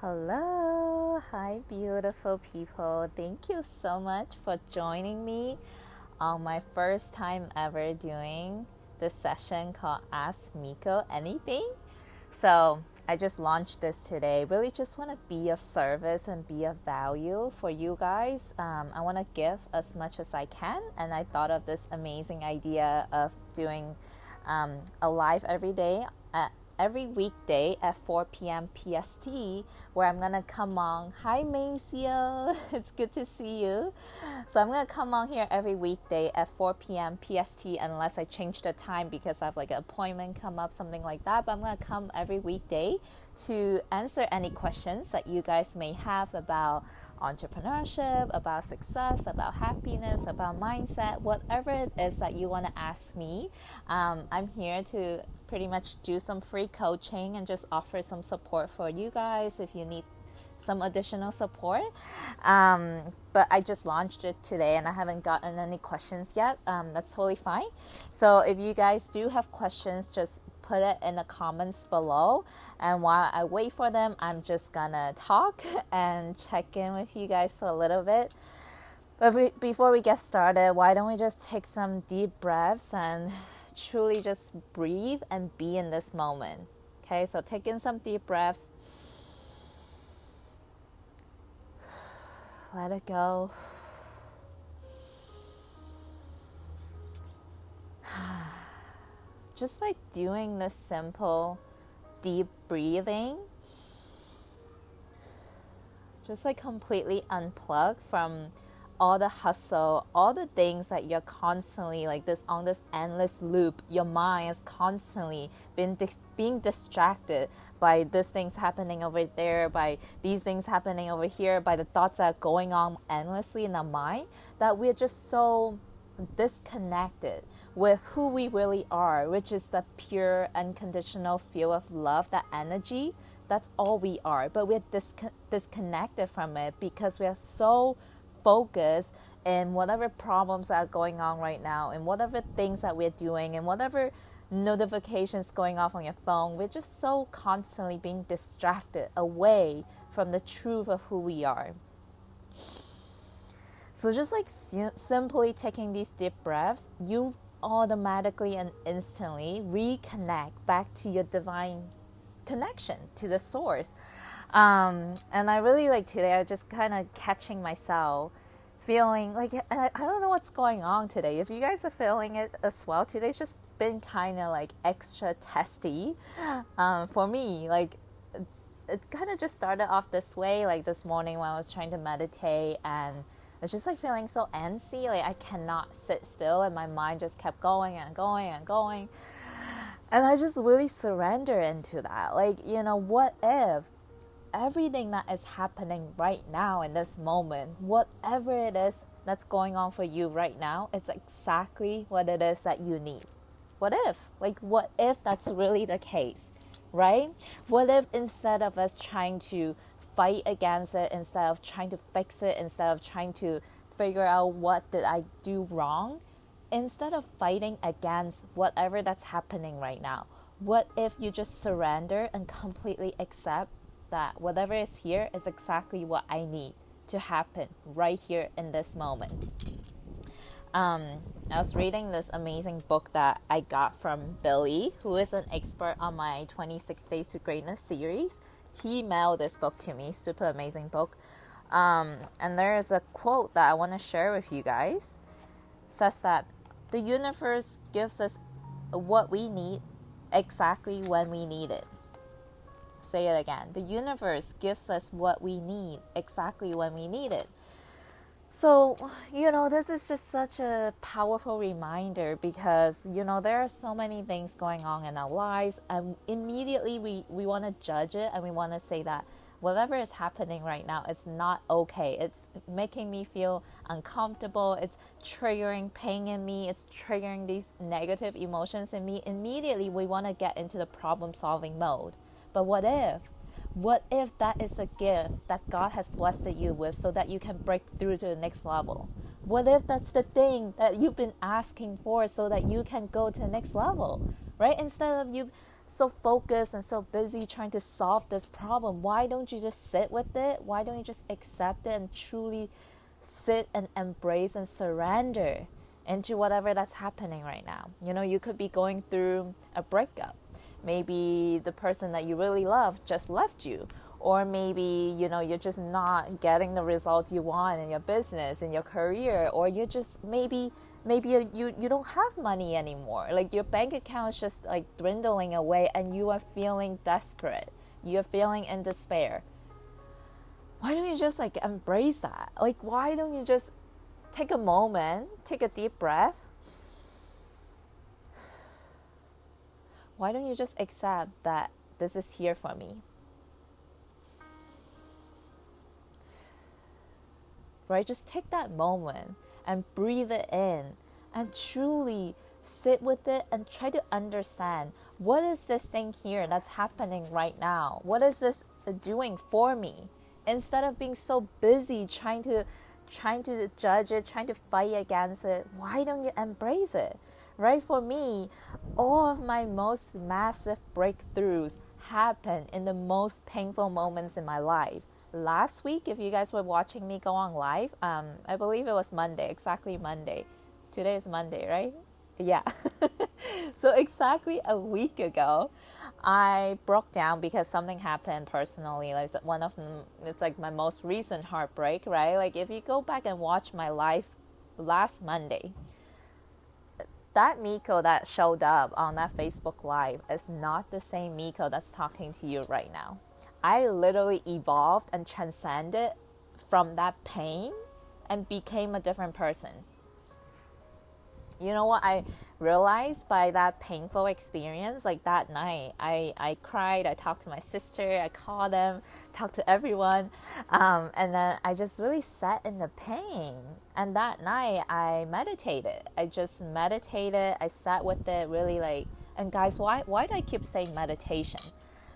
Hello, hi, beautiful people. Thank you so much for joining me on my first time ever doing this session called Ask Miko Anything. So, I just launched this today. Really, just want to be of service and be of value for you guys. I want to give as much as I can, and I thought of this amazing idea of doing a live every weekday at 4 p.m. PST, where I'm gonna come on. Hi, Maceo. It's good to see you. So I'm gonna come on here every weekday at 4 p.m. PST, unless I change the time because I have like an appointment come up, something like that. But I'm gonna come every weekday to answer any questions that you guys may have about entrepreneurship, about success, about happiness, about mindset, whatever it is that you want to ask me. I'm here to pretty much do some free coaching and just offer some support for you guys if you need some additional support. But I just launched it today and I haven't gotten any questions yet. That's totally fine. So if you guys do have questions, just put it in the comments below, and while I wait for them, I'm just gonna talk and check in with you guys for a little bit. But before we get started, why don't we just take some deep breaths and truly just breathe and be in this moment. Okay, so take in some deep breaths, let it go. Just by doing this simple deep breathing, just like completely unplug from all the hustle, all the things that you're constantly like this on this endless loop. Your mind is constantly being distracted by these things happening over there, by these things happening over here, by the thoughts that are going on endlessly in our mind, that we're just so disconnected with who we really are, which is the pure, unconditional feel of love, that energy. That's all we are. But we're disconnected from it because we are so focused in whatever problems that are going on right now, and whatever things that we're doing, and whatever notifications going off on your phone. We're just so constantly being distracted away from the truth of who we are. So just like simply taking these deep breaths, you automatically and instantly reconnect back to your divine connection, to the source. And I really like today, I just kind of catching myself feeling like, I don't know what's going on today. If you guys are feeling it as well, today's just been kind of like extra testy for me. Like it kind of just started off this way, like this morning when I was trying to meditate, and it's just like feeling so antsy, like I cannot sit still, and my mind just kept going and going and going. And I just really surrender into that. Like, what if everything that is happening right now in this moment, whatever it is that's going on for you right now, it's exactly what it is that you need. What if that's really the case, right? What if instead of us trying to fight against it, instead of trying to fix it, instead of trying to figure out what did I do wrong, instead of fighting against whatever that's happening right now, what if you just surrender and completely accept that whatever is here is exactly what I need to happen right here in this moment. I was reading this amazing book that I got from Billy, who is an expert on my 26 Days to Greatness series. He mailed this book to me, super amazing book. And there is a quote that I want to share with you guys. It says that the universe gives us what we need exactly when we need it. Say it again. The universe gives us what we need exactly when we need it. So, this is just such a powerful reminder because, there are so many things going on in our lives, and immediately we want to judge it, and we want to say that whatever is happening right now, it's not okay. It's making me feel uncomfortable. It's triggering pain in me. It's triggering these negative emotions in me. Immediately, we want to get into the problem-solving mode. But what if? What if that is a gift that God has blessed you with so that you can break through to the next level? What if that's the thing that you've been asking for so that you can go to the next level, right? Instead of you so focused and so busy trying to solve this problem, why don't you just sit with it? Why don't you just accept it and truly sit and embrace and surrender into whatever that's happening right now? You know, you could be going through a breakup. Maybe the person that you really love just left you. Or maybe, you know, you're just not getting the results you want in your business, in your career. Or you're just, maybe you don't have money anymore. Like your bank account is just like dwindling away and you are feeling desperate. You're feeling in despair. Why don't you just like embrace that? Like, why don't you just take a moment, take a deep breath? Why don't you just accept that this is here for me? Right? Just take that moment and breathe it in and truly sit with it and try to understand, what is this thing here that's happening right now? What is this doing for me? Instead of being so busy trying to judge it, trying to fight against it, why don't you embrace it? Right? For me, all of my most massive breakthroughs happen in the most painful moments in my life. Last week, if you guys were watching me go on live, I believe it was Monday, exactly Monday. Today is Monday, right? Yeah. So exactly a week ago, I broke down because something happened personally. Like one of them, it's like my most recent heartbreak, right? Like if you go back and watch my live last Monday, that Miko that showed up on that Facebook Live is not the same Miko that's talking to you right now. I literally evolved and transcended from that pain and became a different person. You know what I realized by that painful experience? Like that night, I cried, I talked to my sister, I called them, talked to everyone, and then I just really sat in the pain. And that night, I meditated. I just meditated, I sat with it really like, and guys, why do I keep saying meditation?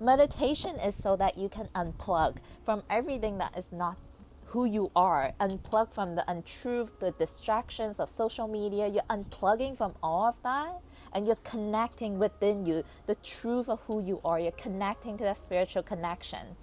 Meditation is so that you can unplug from everything that is not who you are, unplug from the untruth, the distractions of social media. You're unplugging from all of that and you're connecting within you the truth of who you are. You're connecting to that spiritual connection.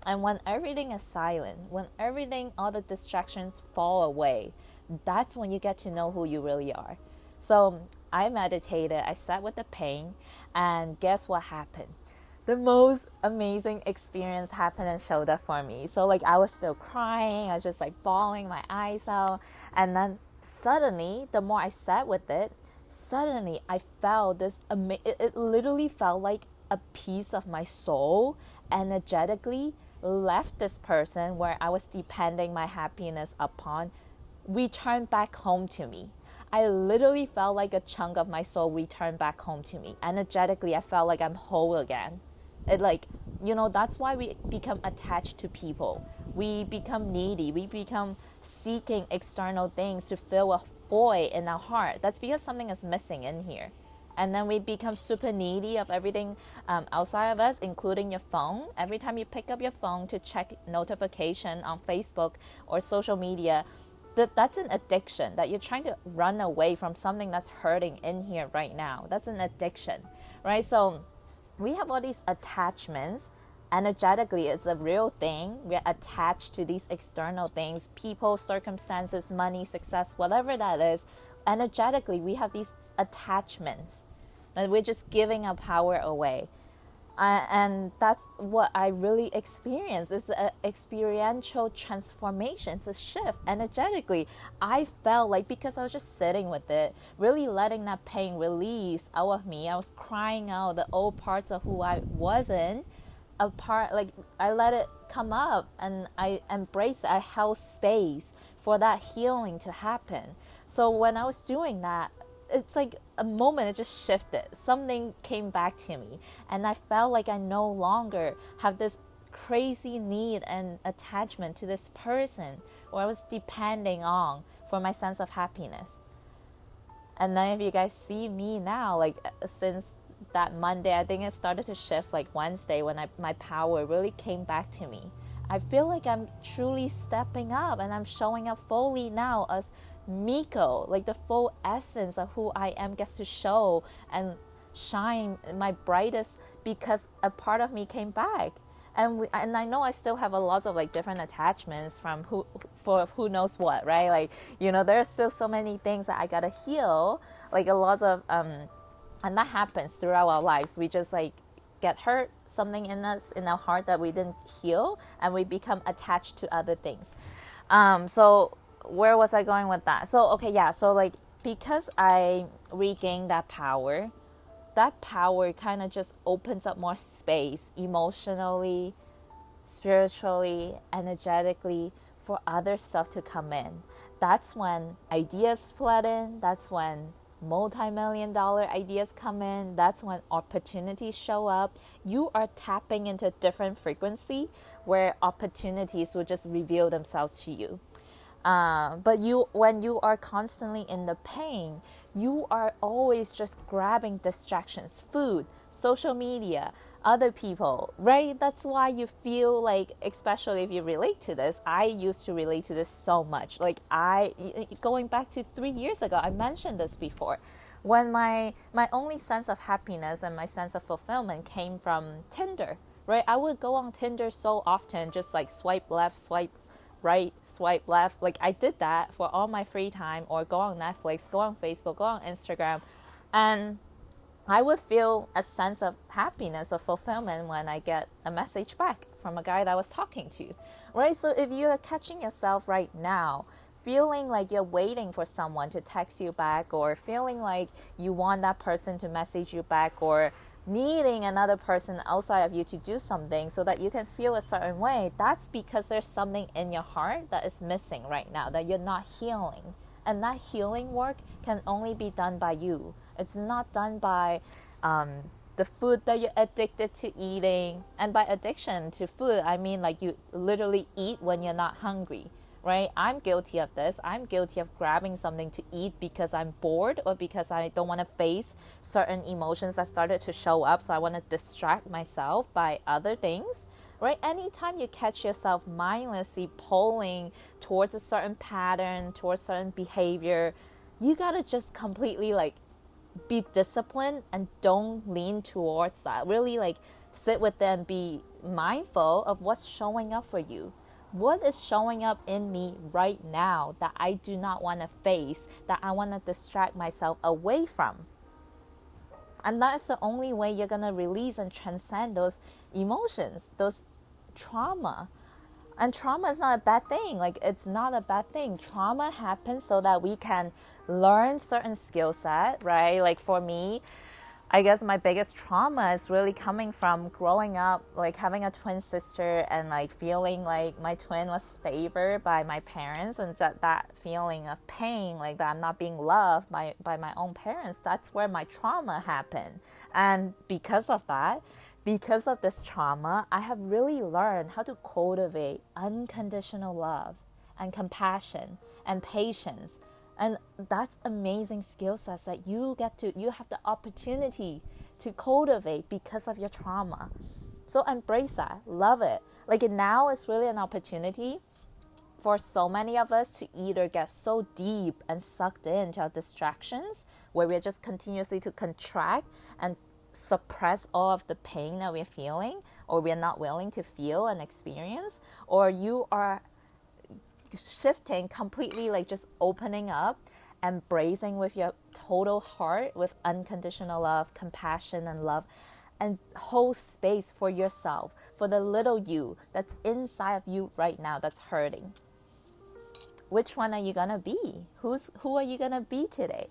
And when everything is silent, when all the distractions fall away, that's when you get to know who you really are. So I meditated, I sat with the pain, and guess what happened? The most amazing experience happened and showed up for me. So like I was still crying, I was just like bawling my eyes out. And then suddenly, the more I sat with it, suddenly I felt this, it literally felt like a piece of my soul energetically left this person where I was depending my happiness upon, returned back home to me. I literally felt like a chunk of my soul returned back home to me. Energetically, I felt like I'm whole again. It like, you know, that's why we become attached to people. We become needy. We become seeking external things to fill a void in our heart. That's because something is missing in here. And then we become super needy of everything outside of us, including your phone. Every time you pick up your phone to check notification on Facebook or social media, that's an addiction, that you're trying to run away from something that's hurting in here right now. That's an addiction, right? So we have all these attachments. Energetically, it's a real thing. We're attached to these external things, people, circumstances, money, success, whatever that is. Energetically, we have these attachments, and we're just giving our power away. And that's what I really experienced. It's an experiential transformation. It's a shift energetically. I felt like, because I was just sitting with it, really letting that pain release out of me. I was crying out the old parts of who I wasn't. Like I let it come up and I embraced it. I held space for that healing to happen. So when I was doing that, it's like a moment, it just shifted. Something came back to me and I felt like I no longer have this crazy need and attachment to this person or I was depending on for my sense of happiness. And then if you guys see me now, like since that Monday, I think it started to shift like Wednesday when my power really came back to me. I feel like I'm truly stepping up and I'm showing up fully now as Miko, like the full essence of who I am gets to show and shine my brightest because a part of me came back. And I know I still have a lot of like different attachments from who knows what, right? Like, there's still so many things that I gotta heal, like a lot of and that happens throughout our lives. We just like get hurt, something in us, in our heart that we didn't heal, and we become attached to other things. So where was I going with that? So okay, yeah, so like because I regained that power kind of just opens up more space emotionally, spiritually, energetically, for other stuff to come in. That's when ideas flood in. That's when multi-million-dollar ideas come in. That's when opportunities show up. You are tapping into a different frequency where opportunities will just reveal themselves to you. But when you are constantly in the pain, you are always just grabbing distractions, food, social media, other people, right? That's why you feel like, especially if you relate to this, I used to relate to this so much. Like going back to 3 years ago, I mentioned this before, when my only sense of happiness and my sense of fulfillment came from Tinder, right? I would go on Tinder so often, just like swipe left, swipe right, swipe left. Like I did that for all my free time, or go on Netflix, go on Facebook, go on Instagram. And I would feel a sense of happiness or fulfillment when I get a message back from a guy that I was talking to, right? So if you are catching yourself right now feeling like you're waiting for someone to text you back, or feeling like you want that person to message you back, or needing another person outside of you to do something so that you can feel a certain way, that's because there's something in your heart that is missing right now, that you're not healing. And that healing work can only be done by you. It's not done by the food that you're addicted to eating. And by addiction to food, I mean like you literally eat when you're not hungry, right? I'm guilty of this. I'm guilty of grabbing something to eat because I'm bored, or because I don't want to face certain emotions that started to show up. So I want to distract myself by other things, right? Anytime you catch yourself mindlessly pulling towards a certain pattern, towards certain behavior, you got to just completely like be disciplined and don't lean towards that. Really like sit with it and be mindful of what's showing up for you. What is showing up in me right now that I do not want to face, that I want to distract myself away from? And that is the only way you're going to release and transcend those emotions, those trauma. And trauma is not a bad thing. Like, it's not a bad thing. Trauma happens so that we can learn certain skill set, right? Like for me, I guess my biggest trauma is really coming from growing up, like having a twin sister, and like feeling like my twin was favored by my parents, and that feeling of pain, like that I'm not being loved by my own parents. That's where my trauma happened. And because of that, because of this trauma, I have really learned how to cultivate unconditional love and compassion and patience. And that's amazing skill sets that you have the opportunity to cultivate because of your trauma. So embrace that, love it. Like now it's really an opportunity for so many of us to either get so deep and sucked into our distractions, where we're just continuously to contract and suppress all of the pain that we're feeling, or we're not willing to feel and experience, or you are shifting completely, like just opening up, embracing with your total heart, with unconditional love, compassion, and love, and hold space for yourself, for the little you that's inside of you right now that's hurting. Which one are you gonna be? Who are you gonna be today?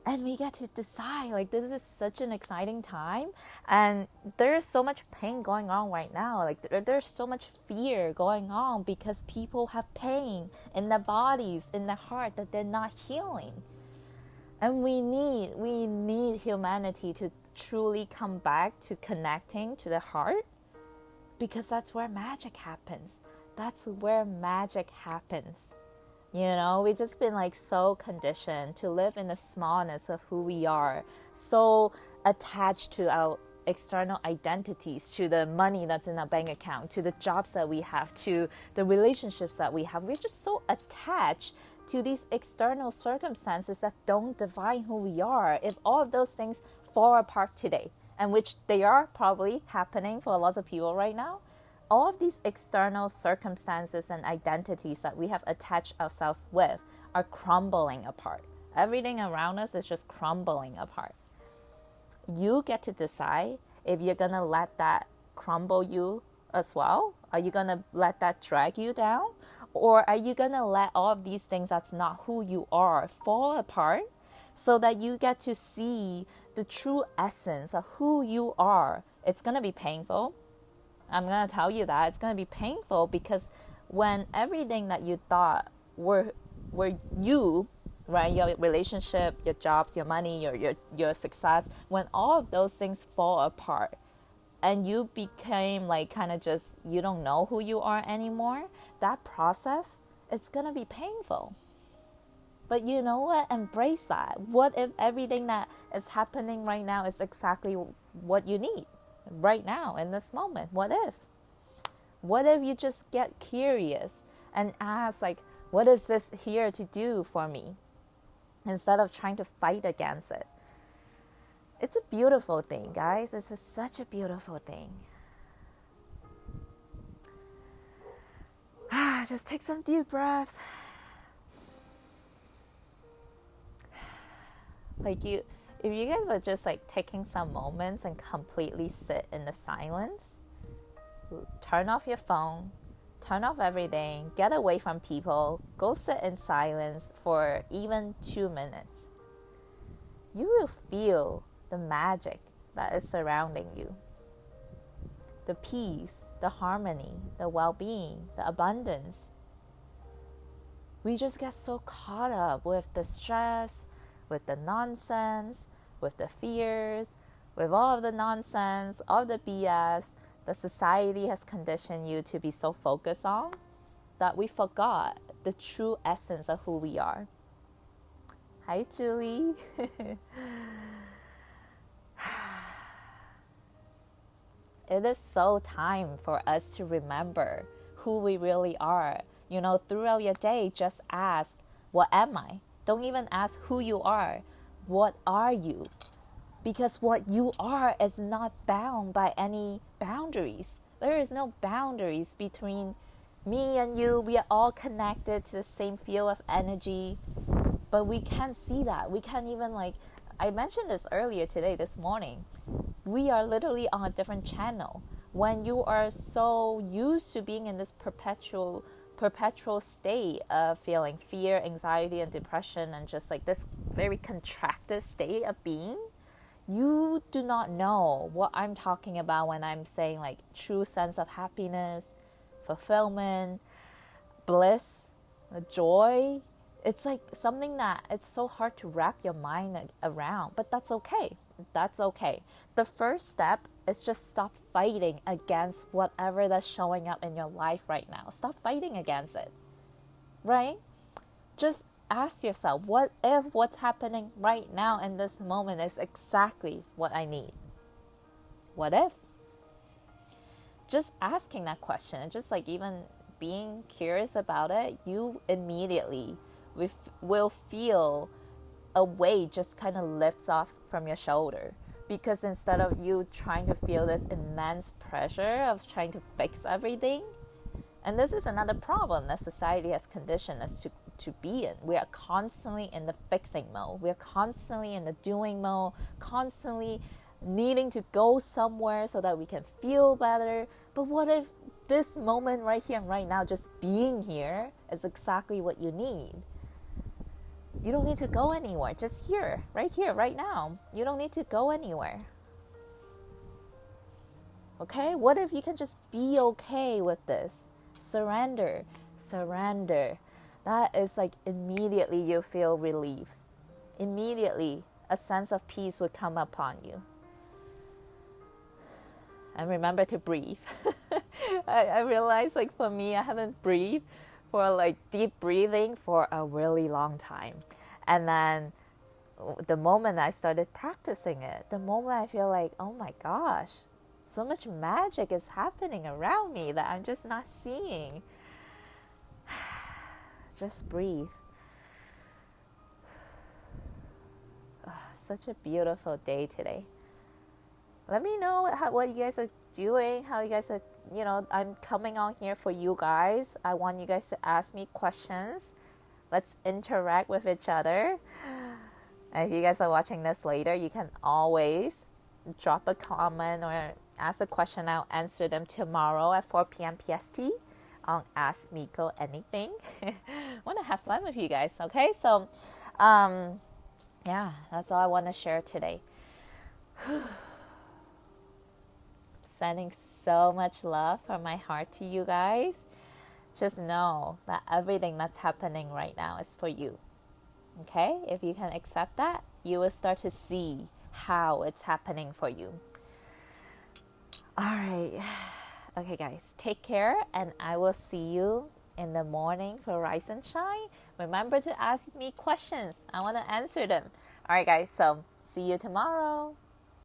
And we get to decide. Like, this is such an exciting time, and there's so much pain going on right now. Like there's so much fear going on because people have pain in their bodies, in their heart, that they're not healing. And we need humanity to truly come back to connecting to the heart, because that's where magic happens. That's where magic happens. You know, we've just been like so conditioned to live in the smallness of who we are, so attached to our external identities, to the money that's in our bank account, to the jobs that we have, to the relationships that we have. We're just so attached to these external circumstances that don't define who we are. If all of those things fall apart today, and which they are probably happening for a lot of people right now, all of these external circumstances and identities that we have attached ourselves with are crumbling apart. Everything around us is just crumbling apart. You get to decide if you're going to let that crumble you as well. Are you going to let that drag you down? Or are you going to let all of these things that's not who you are fall apart so that you get to see the true essence of who you are? It's going to be painful. I'm going to tell you that. It's going to be painful because when everything that you thought were you, right, your relationship, your jobs, your money, your success, when all of those things fall apart and you became like kind of just, you don't know who you are anymore, that process, it's going to be painful. But you know what? Embrace that. What if everything that is happening right now is exactly what you need right now in this moment? What if? What if you just get curious and ask, like, what is this here to do for me? Instead of trying to fight against it. It's a beautiful thing, guys. Such a beautiful thing. Just take some deep breaths. Like if you guys are just like taking some moments and completely sit in the silence, turn off your phone, turn off everything, get away from people, go sit in silence for even 2 minutes. You will feel the magic that is surrounding you. The peace, the harmony, the well-being, the abundance. We just get so caught up with the stress, with the nonsense, with the fears, with all of the nonsense, all the BS that society has conditioned you to be so focused on, that we forgot the true essence of who we are. Hi, Julie. It is so time for us to remember who we really are. You know, throughout your day, just ask, what am I? Don't even ask who you are. What are you? Because what you are is not bound by any boundaries. There is no boundaries between me and you. We are all connected to the same field of energy. But we can't see that. We can't even I mentioned this earlier today, this morning. We are literally on a different channel. When you are so used to being in this perpetual state of feeling fear, anxiety, and depression, and just like this very contracted state of being, you do not know what I'm talking about when I'm saying like true sense of happiness, fulfillment, bliss, joy. It's like something that it's so hard to wrap your mind around, but that's okay. That's okay. The first step is just stop fighting against whatever that's showing up in your life right now. Stop fighting against it, right? Just ask yourself, what if what's happening right now in this moment is exactly what I need? What if? Just asking that question and just like even being curious about it, you immediately will feel a weight just kind of lifts off from your shoulder, because instead of you trying to feel this immense pressure of trying to fix everything, and this is another problem that society has conditioned us to be in. We are constantly in the fixing mode. We are constantly in the doing mode, constantly needing to go somewhere so that we can feel better. But what if this moment right here and right now, just being here, is exactly what you need? You don't need to go anywhere. Just here, right now. You don't need to go anywhere. Okay? What if you can just be okay with this? Surrender. That is like immediately you feel relief. Immediately a sense of peace would come upon you. And remember to breathe. I realized like for me, I haven't breathed for like deep breathing for a really long time. And then the moment I started practicing it, the moment I feel like, oh my gosh, so much magic is happening around me that I'm just not seeing. Just breathe. Such a beautiful day today. Let me know what you guys are doing, how you guys are, I'm coming on here for you guys. I want you guys to ask me questions. Let's interact with each other. And if you guys are watching this later, you can always drop a comment or ask a question. I'll answer them tomorrow at 4 p.m. PST on Ask Miko Anything. Want to have fun with you guys, okay? So, yeah, that's all I want to share today. Sending so much love from my heart to you guys. Just know that everything that's happening right now is for you. Okay? If you can accept that, you will start to see how it's happening for you. All right. Okay, guys. Take care, and I will see you in the morning for Rise and Shine. Remember to ask me questions. I want to answer them. All right, guys. So, see you tomorrow.